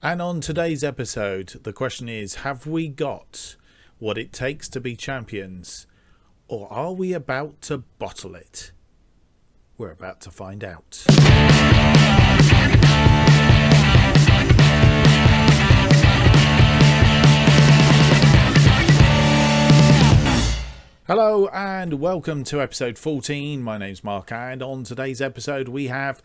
And on today's episode, the question is, have we got what it takes to be champions, or are we about to bottle it? We're about to find out. Hello and welcome to episode 14. My name's Mark, and on today's episode we have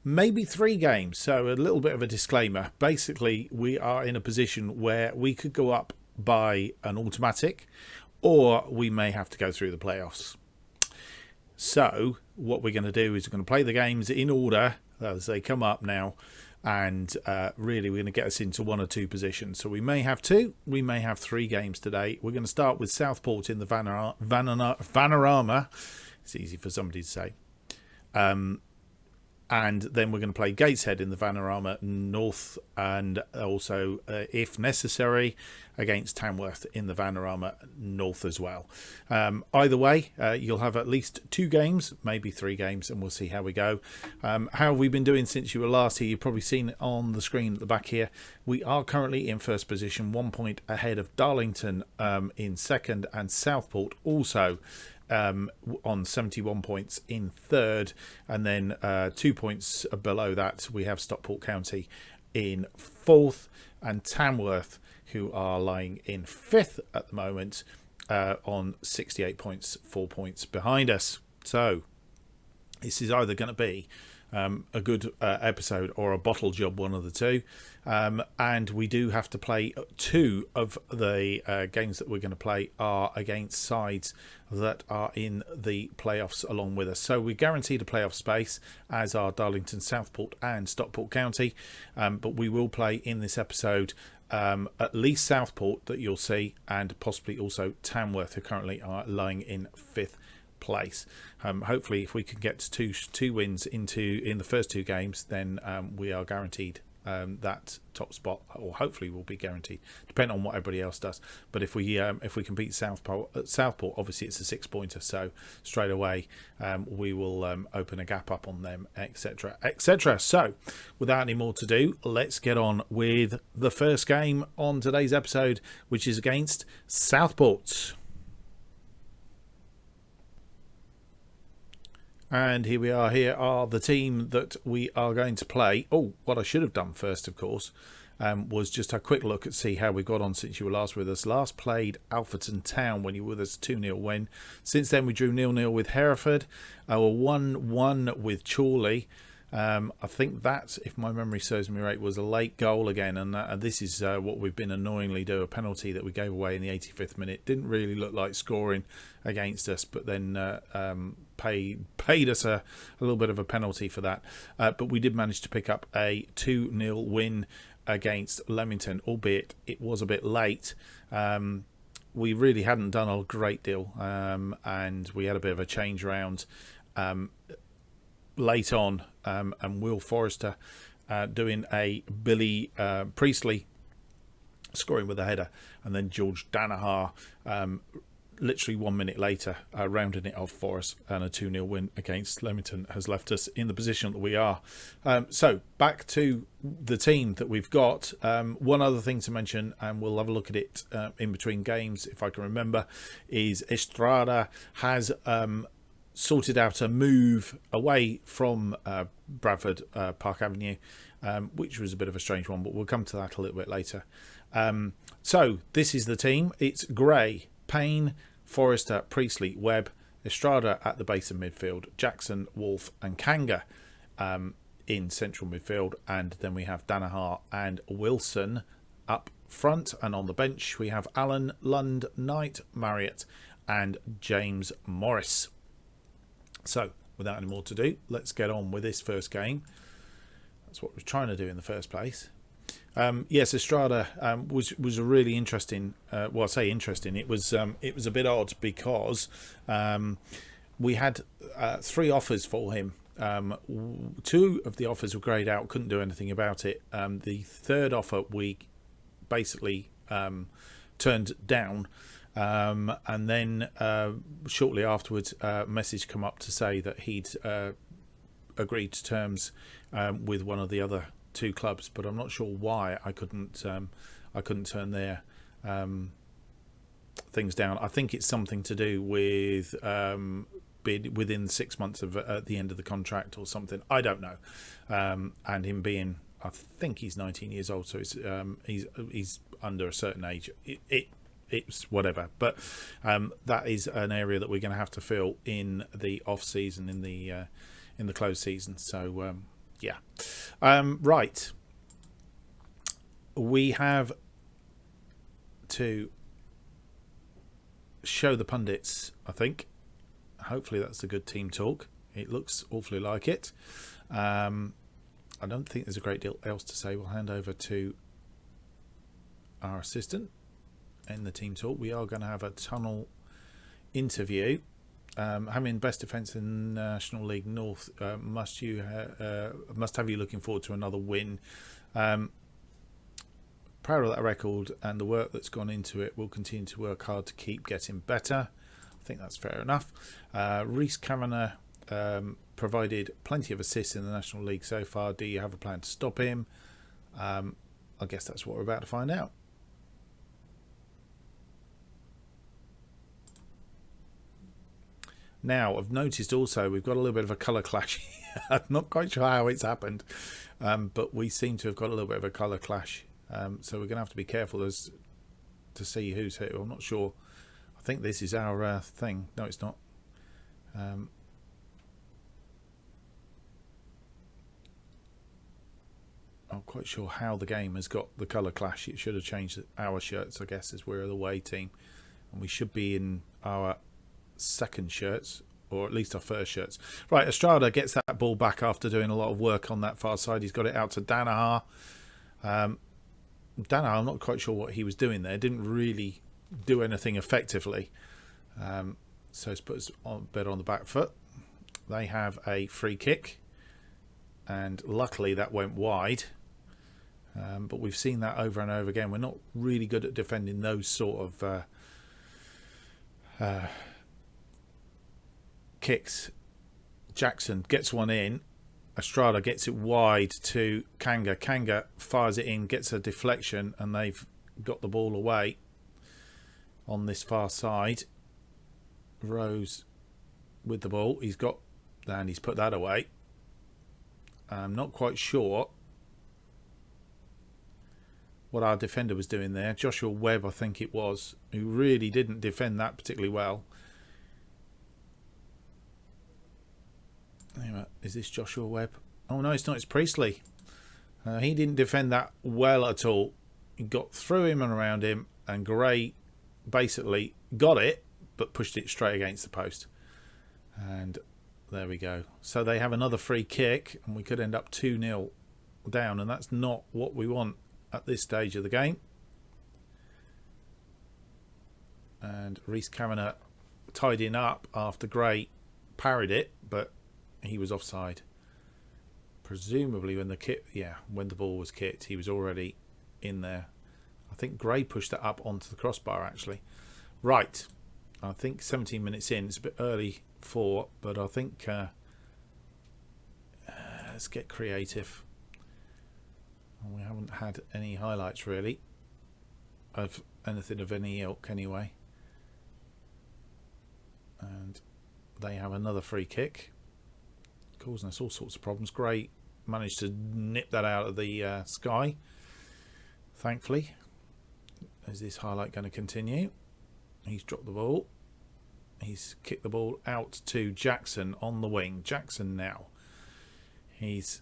maybe 3 games. So a little bit of a disclaimer. Basically, we are in a position where we could go up by an automatic, or we may have to go through the playoffs. So what we're going to do is we're going to play the games in order as they come up now, and really we're going to get us into 1 or 2 positions. So we may have 2, we may have 3 games today. We're going to start with Southport in the Vanarama. It's easy for somebody to say. And then we're going to play Gateshead in the Vanarama North, and also, if necessary, against Tamworth in the Vanarama North as well. Either way, you'll have at least 2 games, maybe 3 games, and we'll see how we go. How have we been doing since you were last here? You've probably seen it on the screen at the back here. We are currently in first position, 1 point ahead of Darlington in second, and Southport also on 71 points in third, and then 2 points below that we have Stockport County in fourth, and Tamworth, who are lying in fifth at the moment, on 68 points, 4 points behind us. So this is either going to be a good episode or a bottle job, one of the two. And we do have to play 2 of the games that we're going to play are against sides that are in the playoffs along with us. So we're guaranteed a playoff space, as are Darlington, Southport and Stockport County. But we will play in this episode at least Southport, that you'll see, and possibly also Tamworth, who currently are lying in 5th place. Hopefully, if we can get to two wins in the first 2 games, then we are guaranteed that top spot, or hopefully will be guaranteed, depending on what everybody else does. But if we can beat Southport, obviously it's a 6-pointer, so straight away we will open a gap up on them, etc, etc. So without any more to do, let's get on with the first game on today's episode, which is against Southport. And here we are. Here are the team that we are going to play. Oh, what I should have done first, of course, was just a quick look at see how we got on since you were last with us. Last played Alfreton Town when you were with us, 2-0 win. Since then we drew 0-0 with Hereford, 1-1 with Chorley. I think that, if my memory serves me right, was a late goal again, and this is what we've been annoyingly do, a penalty that we gave away in the 85th minute. Didn't really look like scoring against us, but then paid us a little bit of a penalty for that. But we did manage to pick up a 2-0 win against Leamington, albeit it was a bit late. We really hadn't done a great deal, and we had a bit of a change around late on, and Will Forrester doing a Billy Priestley scoring with a header, and then George Danaher literally 1 minute later rounding it off for us, and a 2-0 win against Leamington has left us in the position that we are. So back to the team that we've got. One other thing to mention, and we'll have a look at it in between games if I can remember, is Estrada has sorted out a move away from Bradford Park Avenue, which was a bit of a strange one, but we'll come to that a little bit later. So this is the team. It's Gray, Payne, Forrester, Priestley, Webb, Estrada at the base of midfield, Jackson, Wolf and Kanga in central midfield, and then we have Danaher and Wilson up front, and on the bench we have Allen, Lund, Knight, Marriott and James Morris. So, without any more to do, let's get on with this first game. That's what we're trying to do in the first place. Yes, Estrada was a really interesting. Well, I say interesting. It was a bit odd because we had 3 offers for him. 2 of the offers were greyed out. Couldn't do anything about it. The third offer we basically turned down. And then shortly afterwards, a message come up to say that he'd agreed to terms with one of the other two clubs, but I'm not sure why I couldn't turn their things down. I think it's something to do with bid within 6 months of at the end of the contract or something. I don't know. And him being, I think he's 19 years old, so it's, he's under a certain age. It's whatever, but that is an area that we're going to have to fill in the off season, in the closed season. So yeah, right. We have to show the pundits, I think. Hopefully that's the good team talk. It looks awfully like it. I don't think there's a great deal else to say. We'll hand over to our assistant in the team talk. We are going to have a tunnel interview. Having best defence in National League North must have you looking forward to another win. Proud of that record and the work that's gone into it. We'll continue to work hard to keep getting better. I think that's fair enough. Rhys Kavanagh provided plenty of assists in the National League so far. Do you have a plan to stop him? I guess that's what we're about to find out. Now, I've noticed also we've got a little bit of a colour clash here. I'm not quite sure how it's happened, but we seem to have got a little bit of a colour clash. So we're going to have to be careful as to see who's who. I'm not sure. I think this is our thing. No, it's not. I'm quite sure how the game has got the colour clash. It should have changed our shirts, I guess, as we're the away team. And we should be in our second shirts, or at least our first shirts. Right, Estrada gets that ball back after doing a lot of work on that far side. He's got it out to Danaher. Danaher, I'm not quite sure what he was doing there. Didn't really do anything effectively. So it's put us on better on the back foot. They have a free kick, and luckily that went wide. But we've seen that over and over again. We're not really good at defending those sort of kicks. Jackson gets one in. Estrada gets it wide to Kanga. Kanga fires it in, gets a deflection, and they've got the ball away on this far side. Rose with the ball. He's put that away. I'm not quite sure what our defender was doing there. Joshua Webb, I think it was, who really didn't defend that particularly well. Anyway, is this Joshua Webb? Oh no, it's not. It's Priestley. He didn't defend that well at all. He got through him and around him, and Gray basically got it, but pushed it straight against the post. And there we go. So they have another free kick, and we could end up 2-0 down, and that's not what we want at this stage of the game. And Rhys Kavanagh tidying up after Gray parried it, but he was offside. Presumably when the ball was kicked, he was already in there. I think Gray pushed it up onto the crossbar actually. Right, I think 17 minutes in. It's a bit early but I think let's get creative. We haven't had any highlights really of anything of any ilk anyway. And they have another free kick, causing us all sorts of problems. Gray managed to nip that out of the sky, thankfully. Is this highlight going to continue? He's dropped the ball. He's kicked the ball out to Jackson on the wing. Jackson now. He's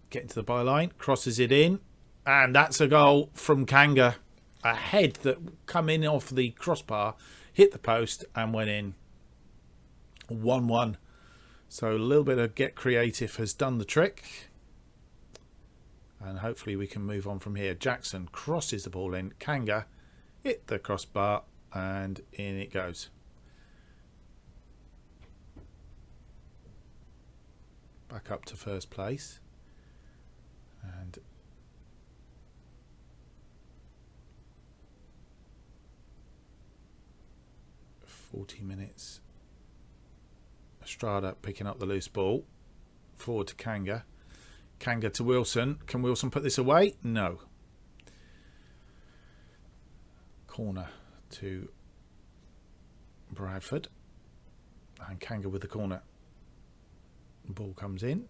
getting to the byline, crosses it in, and that's a goal from Kanga. A head that come in off the crossbar, hit the post and went in. 1-1. So a little bit of get creative has done the trick. And hopefully we can move on from here. Jackson crosses the ball in. Kanga hit the crossbar and in it goes. Back up to first place. And ...40 minutes. Estrada picking up the loose ball. Forward to Kanga. Kanga to Wilson. Can Wilson put this away? No. Corner to Bradford. And Kanga with the corner. Ball comes in.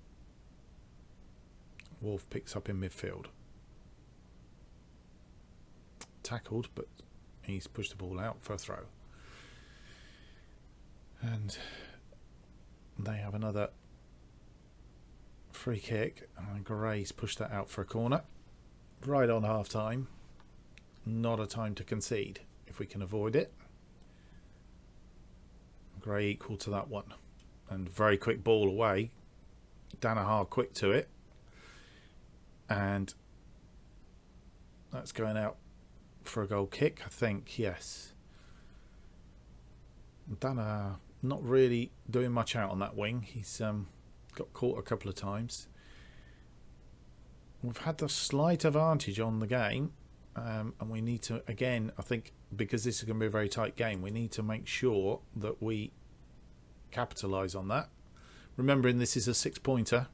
Wolf picks up in midfield. Tackled, but he's pushed the ball out for a throw. And they have another free kick. And Gray's pushed that out for a corner. Right on half time. Not a time to concede if we can avoid it. Gray equal to that one. And very quick ball away. Danaher quick to it. And that's going out for a goal kick, I think, yes. Danaher not really doing much out on that wing. He's got caught a couple of times. We've had the slight advantage on the game. And we need to, again, I think, because this is going to be a very tight game, we need to make sure that we capitalise on that. Remembering this is a 6-pointer.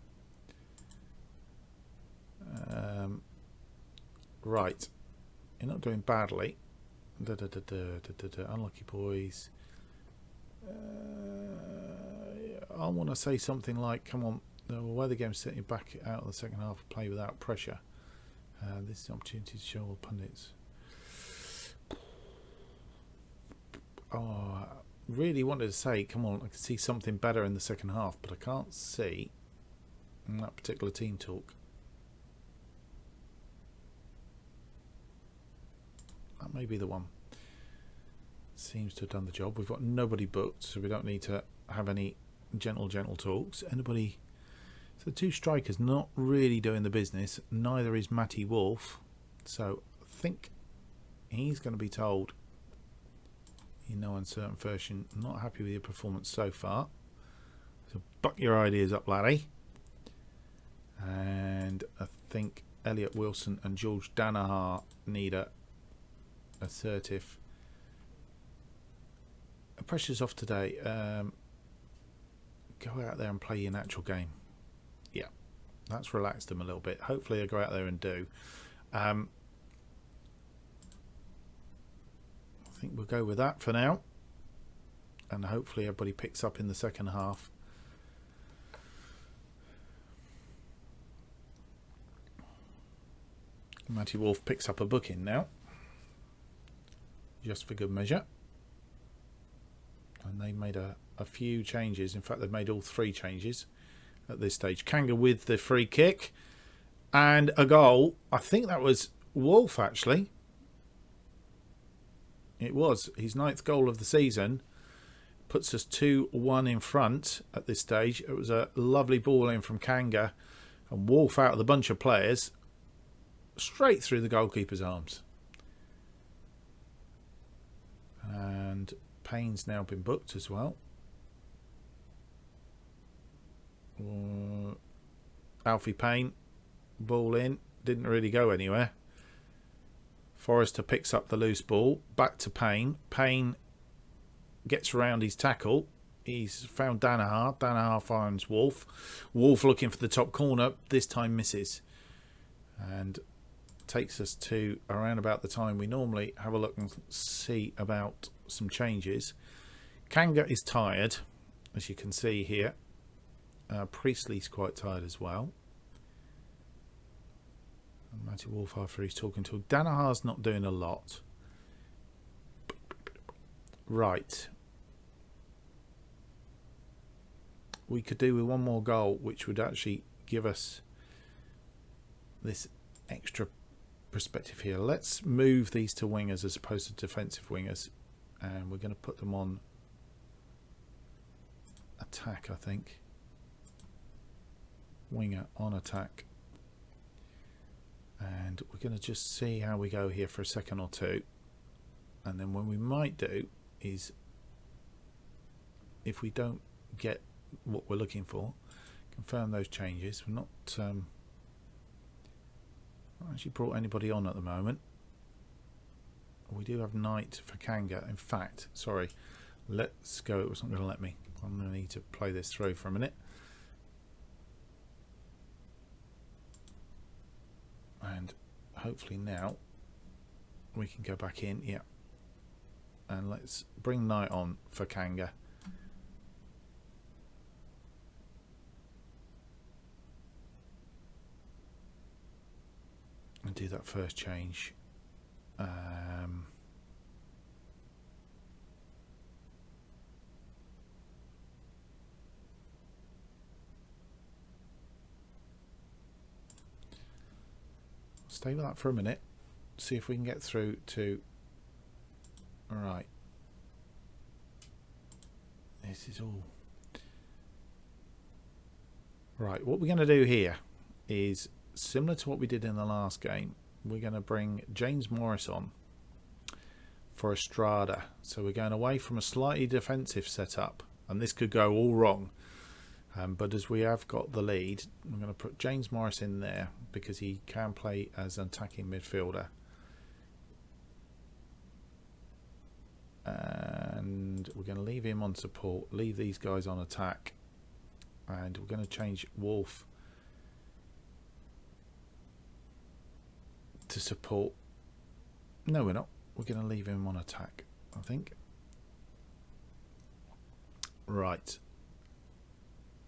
Right. You're not doing badly. Unlucky boys. I want to say something like, come on, the weather game's setting you back out of the second half, play without pressure. This is an opportunity to show all pundits. Oh, I really wanted to say, come on, I can see something better in the second half, but I can't see in that particular team talk. That may be the one. Seems to have done the job. We've got nobody booked, so we don't need to have any gentle talks. Anybody? So the two strikers not really doing the business. Neither is Matty Wolf. So I think he's going to be told, in no uncertain fashion, not happy with your performance so far. So buck your ideas up, laddie. And I think Elliot Wilson and George Danaher need a assertive. The pressure's off today. Go out there and play your natural game. Yeah, that's relaxed them a little bit. Hopefully they'll go out there and do. I think we'll go with that for now. And hopefully everybody picks up in the second half. Matty Wolf picks up a booking now. Just for good measure. And they made a few changes. In fact, they've made all 3 changes at this stage. Kanga with the free kick. And a goal. I think that was Wolf, actually. It was his 9th goal of the season. Puts us 2-1 in front at this stage. It was a lovely ball in from Kanga. And Wolf out of the bunch of players. Straight through the goalkeeper's arms. And Payne's now been booked as well. Alfie Payne, ball in, didn't really go anywhere. Forrester picks up the loose ball, back to Payne. Payne gets around his tackle. He's found Danaher. Danaher finds Wolf. Wolf looking for the top corner, this time misses. And takes us to around about the time we normally have a look and see about some changes. Kanga is tired, as you can see here. Priestley's quite tired as well. And Matty Wolf, after he's talking to him. Danaher's not doing a lot. Right. We could do with one more goal, which would actually give us this extra perspective here. Let's move these to wingers as opposed to defensive wingers, and we're going to put them on attack, I think. Winger on attack, and we're going to just see how we go here for a second or two, and then what we might do is, if we don't get what we're looking for, confirm those changes. We're not actually brought anybody on at the moment. We do have Knight for Kanga. In fact, sorry, let's go. It wasn't going to let me. I'm going to need to play this through for a minute. hopefully now we can go back in. Yeah, and let's bring night on for Kanga. And do that first change. Stay with that for a minute. See if we can get through to. All right. This is all. Right. What we're going to do here is similar to what we did in the last game. We're going to bring James Morris on for Estrada. So we're going away from a slightly defensive setup, and this could go all wrong. But as we have got the lead, I'm going to put James Morris in there because he can play as an attacking midfielder. And we're going to leave him on support, leave these guys on attack. And we're going to change Wolf to support. No, we're not. We're going to leave him on attack, I think. Right.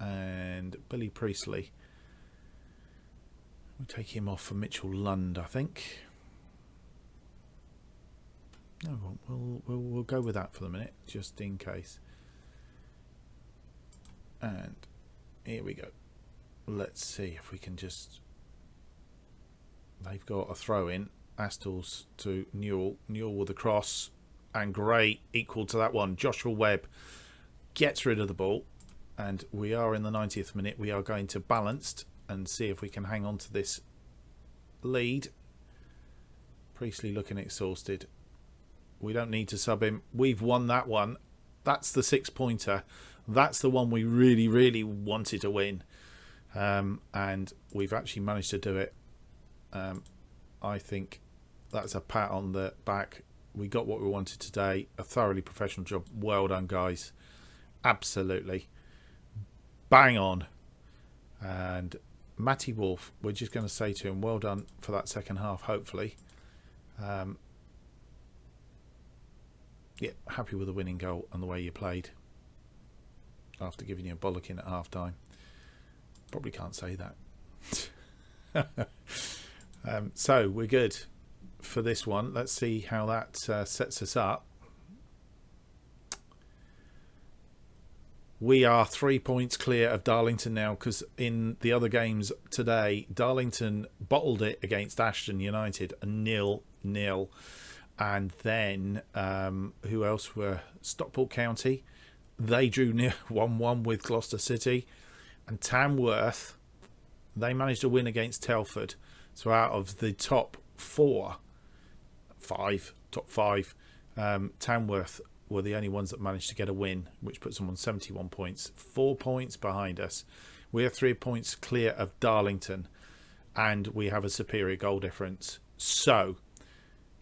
And Billy Priestley, we'll take him off for Mitchell Lund, I think. No, we'll go with that for the minute, just in case. And here we go. Let's see if we can just. They've got a throw in. Astles to Newell. Newell with a cross, and great equal to that one. Joshua Webb gets rid of the ball. And we are in the 90th minute. We are going to balanced and see if we can hang on to this lead. Priestley looking exhausted. We don't need to sub him. We've won that one. That's the 6-pointer. That's the one we really, really wanted to win. And we've actually managed to do it. I think that's a pat on the back. We got what we wanted today. A thoroughly professional job. Well done, guys. Absolutely. Bang on. And Matty Wolf, we're just going to say to him, well done for that second half, hopefully. Yeah, happy with the winning goal and the way you played after giving you a bollocking at half time. Probably can't say that. So we're good for this one. Let's see how that sets us up. We are 3 points clear of Darlington now, because in the other games today, Darlington bottled it against Ashton United, a 0-0. And then, who else were? Stockport County. They drew 1-1 with Gloucester City. And Tamworth, they managed to win against Telford. So out of the top top five, Tamworth were the only ones that managed to get a win, which puts them on 71 points. 4 points behind us. We are 3 points clear of Darlington, and we have a superior goal difference. So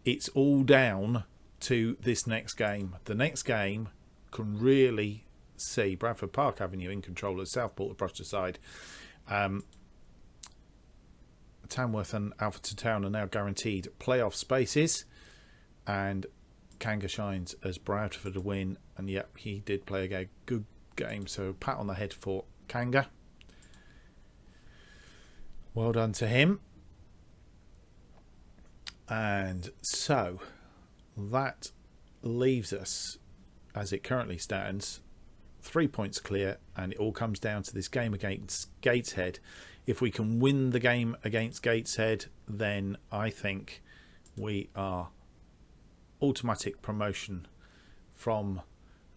it's all down to this next game. The next game can really see Bradford Park Avenue in control as Southport have brushed aside. Tamworth and Alfreton Town are now guaranteed playoff spaces, and Kanga shines as Bradford a win, and yep, he did play a good game, so pat on the head for Kanga. Well done to him. And so that leaves us, as it currently stands, 3 points clear, and it all comes down to this game against Gateshead. If we can win the game against Gateshead, then I think we are automatic promotion from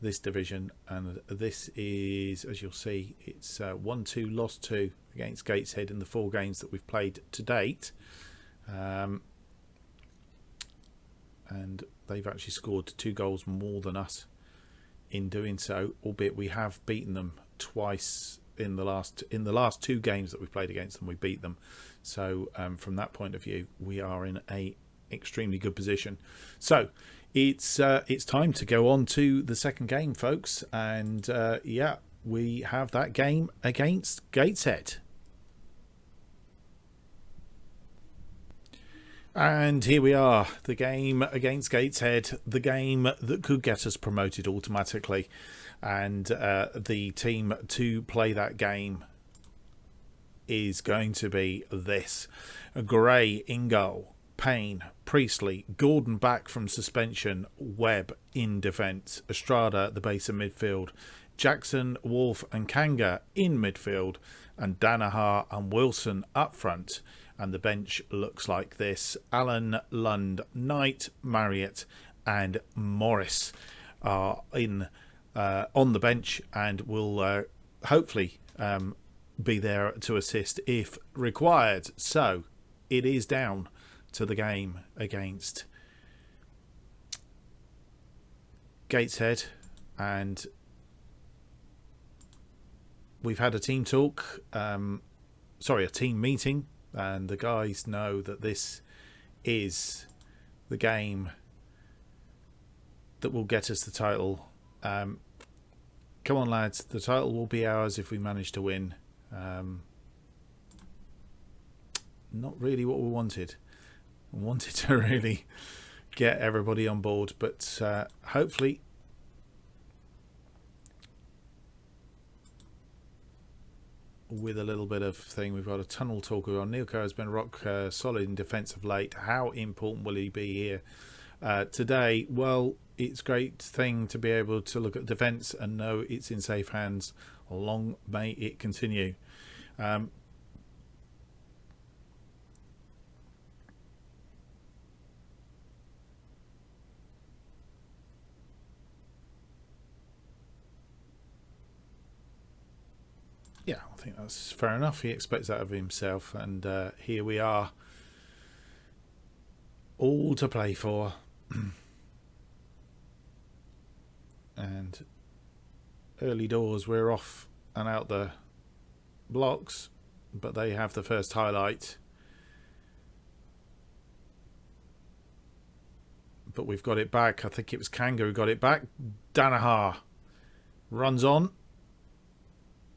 this division. And this is, as you'll see, it's 1-2, lost 2 against Gateshead in the 4 games that we've played to date. And they've actually scored 2 goals more than us in doing so, albeit we have beaten them twice in the last 2 games that we've played against them. We beat them, so from that point of view, we are in a extremely good position. So it's time to go on to the second game, folks, and yeah, we have that game against Gateshead. And here we are, the game against Gateshead, the game that could get us promoted automatically. And the team to play that game is going to be this. Gray in goal, Payne, Priestley, Gordon back from suspension, Webb in defence, Estrada at the base of midfield, Jackson, Wolf and Kanga in midfield, and Danaher and Wilson up front. And the bench looks like this. Allen, Lund, Knight, Marriott and Morris are in on the bench and will hopefully be there to assist if required. So it is down to the game against Gateshead, and we've had a team talk, a team meeting, and the guys know that this is the game that will get us the title. Come on, lads, the title will be ours if we manage to win. Not really what we wanted. We wanted to really get everybody on board, but hopefully with a little bit of thing. We've got a tunnel talker on. Neilco has been rock solid in defence of late. How important will he be here today? Well, it's a great thing to be able to look at defence and know it's in safe hands. Long may it continue. Yeah, I think that's fair enough. He expects that of himself, and here we are, all to play for. And early doors, we're off and out the blocks, but they have the first highlight. But we've got it back. I think it was Kanga who got it back. Danaher runs on.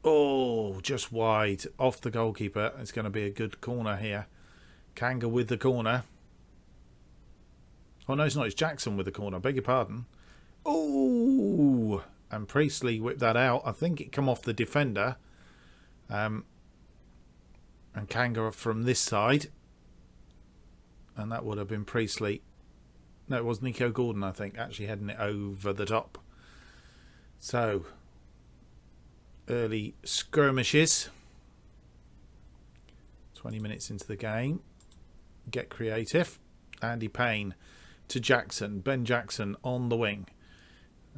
Oh, just wide off the goalkeeper. It's going to be a good corner here. Kanga with the corner. Oh, no, it's not. It's Jackson with the corner. Beg your pardon. Oh, and Priestley whipped that out. I think it come off the defender. And Kanga from this side. And that would have been Priestley. No, it was Nico Gordon, I think, actually heading it over the top. So, early skirmishes. 20 minutes into the game. Get creative. Andy Payne to Jackson. Ben Jackson on the wing.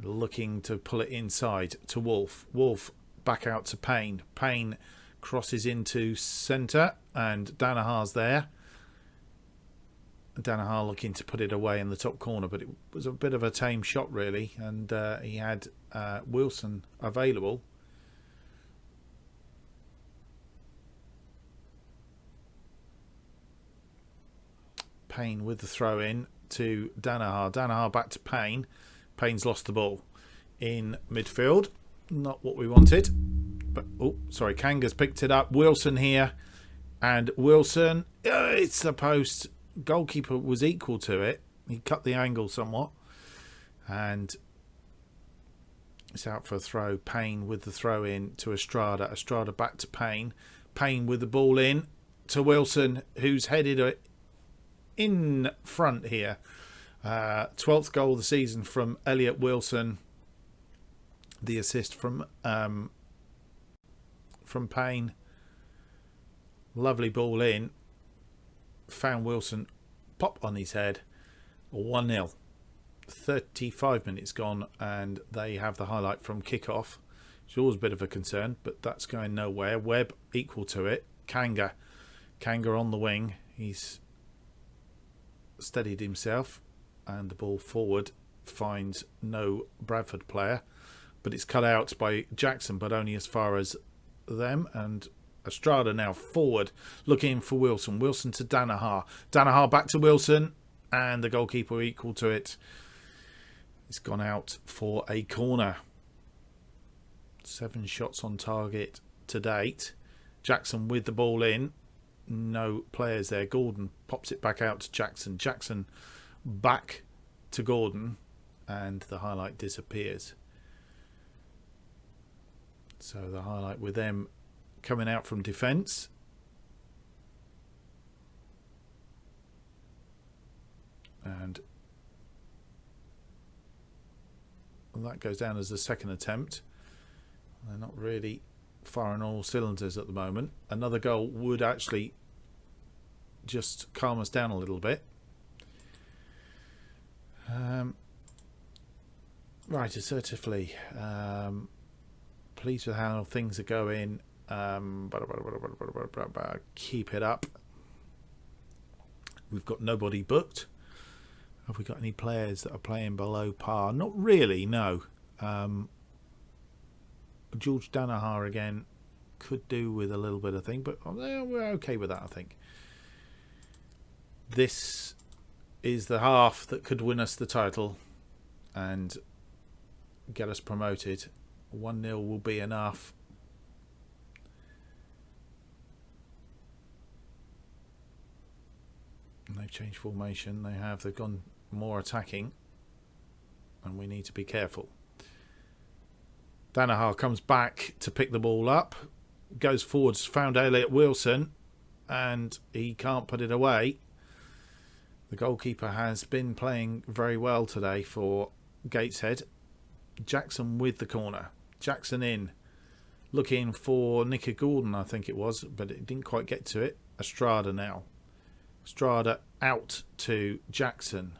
Looking to pull it inside to Wolf. Wolf back out to Payne. Payne crosses into centre and Danaher's there. Danaher looking to put it away in the top corner, but it was a bit of a tame shot really, and he had Wilson available. Payne with the throw in to Danaher. Danaher back to Payne. Payne's lost the ball in midfield. Not what we wanted. But Kanga's picked it up. Wilson here. And Wilson, it's the post. Goalkeeper was equal to it. He cut the angle somewhat. And it's out for a throw. Payne with the throw in to Estrada. Estrada back to Payne. Payne with the ball in to Wilson, who's headed it in front here. 12th goal of the season from Elliot Wilson. The assist from Payne. Lovely ball in. Found Wilson pop on his head. 1-0. 35 minutes gone, and they have the highlight from kickoff. It's always a bit of a concern, but that's going nowhere. Webb equal to it. Kanga on the wing. He's steadied himself, and the ball forward finds no Bradford player, but it's cut out by Jackson, but only as far as them. And Estrada now forward, looking for Wilson. Wilson to Danaher. Danaher back to Wilson, and the goalkeeper equal to it. It's gone out for a corner. 7 shots on target to date. Jackson with the ball in. no players there. Gordon pops it back out to Jackson. Jackson back to Gordon, and the highlight disappears. So the highlight with them coming out from defence. And that goes down as the second attempt. They're not really firing all cylinders at the moment. Another goal would actually just calm us down a little bit. Right, assertively. Pleased with how things are going. Keep it up. We've got nobody booked. Have we got any players that are playing below par? Not really, no. George Danaher again could do with a little bit of thing, but we're okay with that, I think. This is the half that could win us the title and get us promoted. 1-0 will be enough. And they've changed formation. They've gone more attacking, and we need to be careful. Danaher comes back to pick the ball up, goes forwards, found Elliot Wilson, and he can't put it away. The goalkeeper has been playing very well today for Gateshead. Jackson with the corner. Jackson in, looking for Nicky Gordon, I think it was, but it didn't quite get to it. Estrada now. Estrada out to Jackson.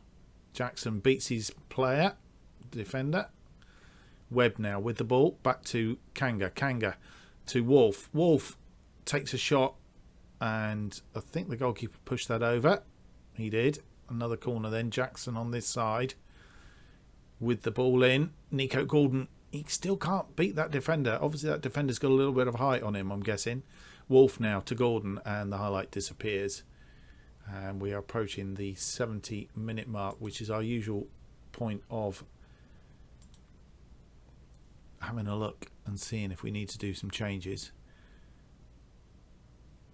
Jackson beats his player, defender. Webb now with the ball, back to Kanga. Kanga to Wolf. Wolf takes a shot, and I think the goalkeeper pushed that over. He did. Another corner then. Jackson on this side with the ball in. Nico Gordon, he still can't beat that defender. Obviously that defender's got a little bit of height on him, I'm guessing. Wolf now to Gordon, and the highlight disappears. And we are approaching the 70-minute mark, which is our usual point of having a look and seeing if we need to do some changes.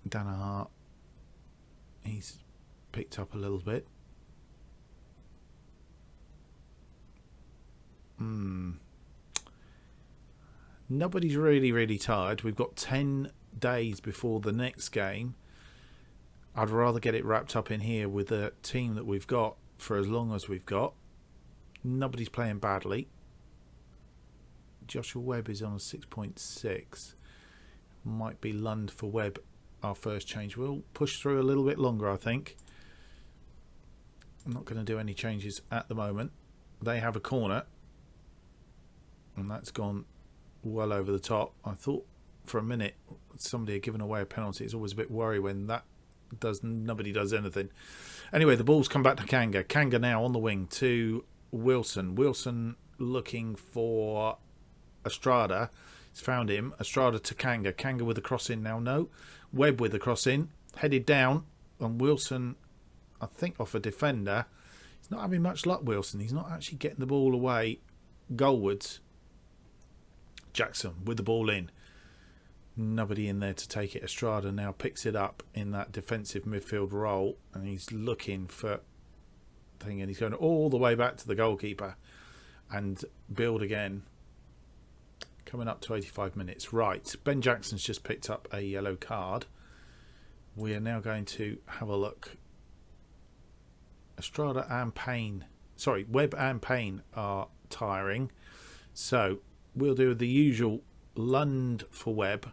Danaher, he's picked up a little bit. Nobody's really tired. We've got 10 days before the next game. I'd rather get it wrapped up in here with the team that we've got for as long as we've got. Nobody's playing badly. Joshua Webb is on a 6.6. Might be Lund for Webb, our first change. We'll push through a little bit longer, I think. I'm not going to do any changes at the moment. They have a corner, and that's gone well over the top. I thought for a minute somebody had given away a penalty. It's always a bit worry when nobody does anything. Anyway, the ball's come back to Kanga. Kanga now on the wing to Wilson. Wilson looking for Estrada. He's found him. Estrada to Kanga. Kanga with the cross in now. No. Webb with the cross in. Headed down. And Wilson, I think, off a defender. He's not having much luck, Wilson. He's not actually getting the ball away goalwards. Jackson with the ball in. Nobody in there to take it. Estrada now picks it up in that defensive midfield role, and he's looking for thing, and he's going all the way back to the goalkeeper and build again. Coming up to 85 minutes. Right, Ben Jackson's just picked up a yellow card. We are now going to have a look. Estrada and Payne, sorry, Webb and Payne are tiring, so we'll do the usual Lund for Webb.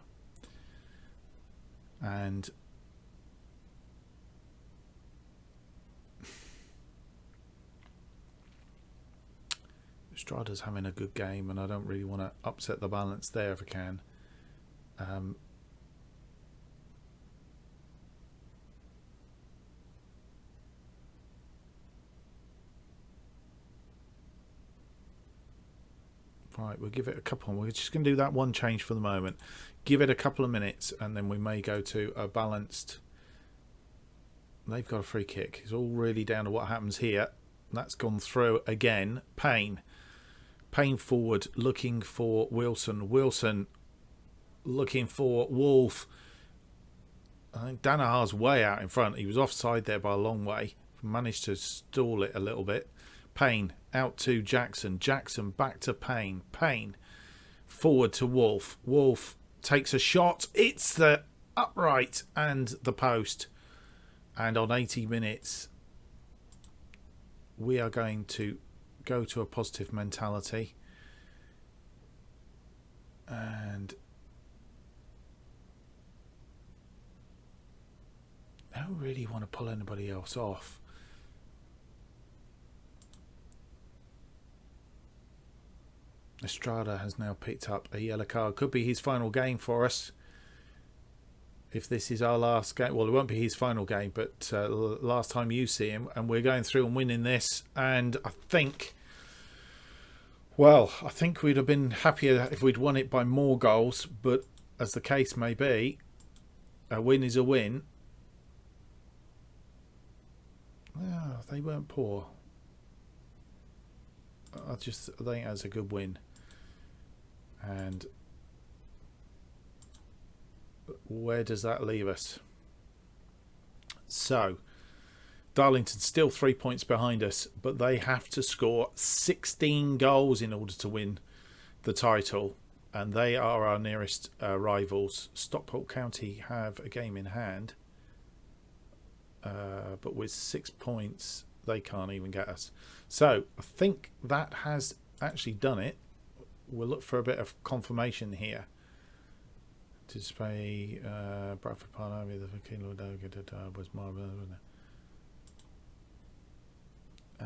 And Estrada's having a good game, and I don't really want to upset the balance there if I can. Right, we'll give it a couple. We're just going to do that one change for the moment. Give it a couple of minutes, and then we may go to a balanced. They've got a free kick. It's all really down to what happens here. That's gone through again. Payne forward, looking for Wilson. Wilson looking for Wolf. I think Danaher's way out in front. He was offside there by a long way. Managed to stall it a little bit. Payne out to Jackson. Jackson back to Payne. Payne forward to Wolf. Wolf takes a shot. It's the upright and the post. And on 80 minutes, we are going to go to a positive mentality. And I don't really want to pull anybody else off. Estrada has now picked up a yellow card. Could be his final game for us. If this is our last game. Well, it won't be his final game, but last time you see him. And we're going through and winning this. And I think... Well, I think we'd have been happier if we'd won it by more goals. But as the case may be, a win is a win. Oh, they weren't poor. I think that's a good win. And where does that leave us? So, Darlington's still 3 points behind us, but they have to score 16 goals in order to win the title. And they are our nearest rivals. Stockport County have a game in hand. But with 6 points, they can't even get us. So, I think that has actually done it. We'll look for a bit of confirmation here. To display Bradford Park Avenue, the Kilo was marvellous, wasn't it?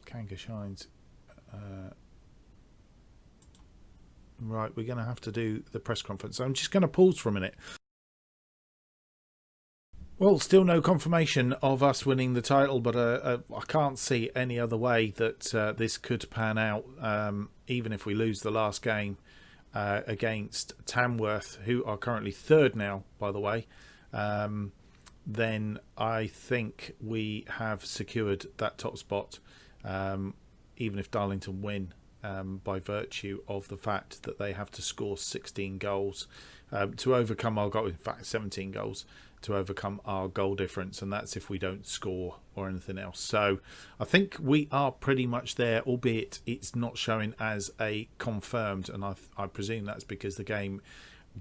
Kanga shines. Right, we're going to have to do the press conference. So I'm just going to pause for a minute. Well, still no confirmation of us winning the title, but I can't see any other way that this could pan out, even if we lose the last game against Tamworth, who are currently third now, by the way. Then I think we have secured that top spot, even if Darlington win, by virtue of the fact that they have to score 16 goals to overcome our goal. In fact, 17 goals to overcome our goal difference, and that's if we don't score or anything else. So I think we are pretty much there, albeit it's not showing as a confirmed, and I presume that's because the game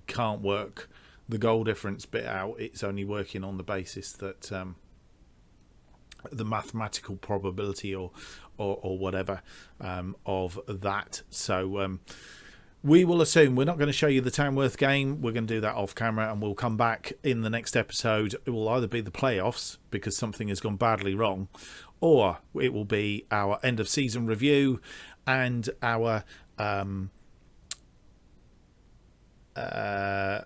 can't work the goal difference bit out. It's only working on the basis that the mathematical probability or whatever of that. So we will assume we're not going to show you the Tamworth game. We're going to do that off camera, and we'll come back in the next episode. It will either be the playoffs because something has gone badly wrong, or it will be our end of season review and our our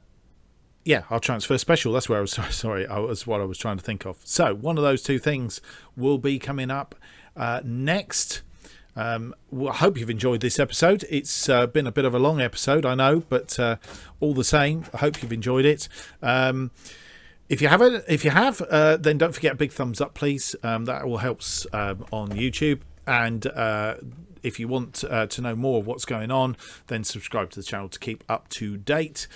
transfer special. That's where I was sorry. I was what I was trying to think of. So one of those two things will be coming up next. Well, I hope you've enjoyed this episode. It's been a bit of a long episode, I know, but all the same, I hope you've enjoyed it. If you have, then don't forget a big thumbs up, please. That will help on YouTube. And if you want to know more of what's going on, then subscribe to the channel to keep up to date.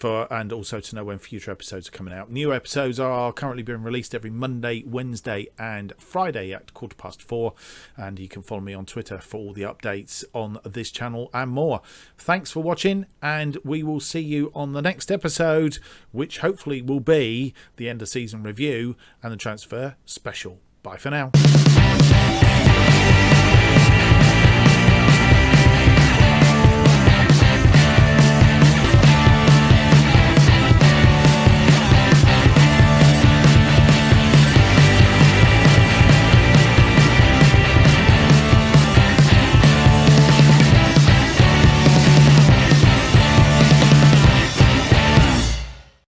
And also to know when future episodes are coming out. New episodes are currently being released every Monday, Wednesday and Friday at 4:15, and you can follow me on Twitter for all the updates on this channel and more. Thanks for watching, and we will see you on the next episode, which hopefully will be the end of season review and the transfer special. Bye for now.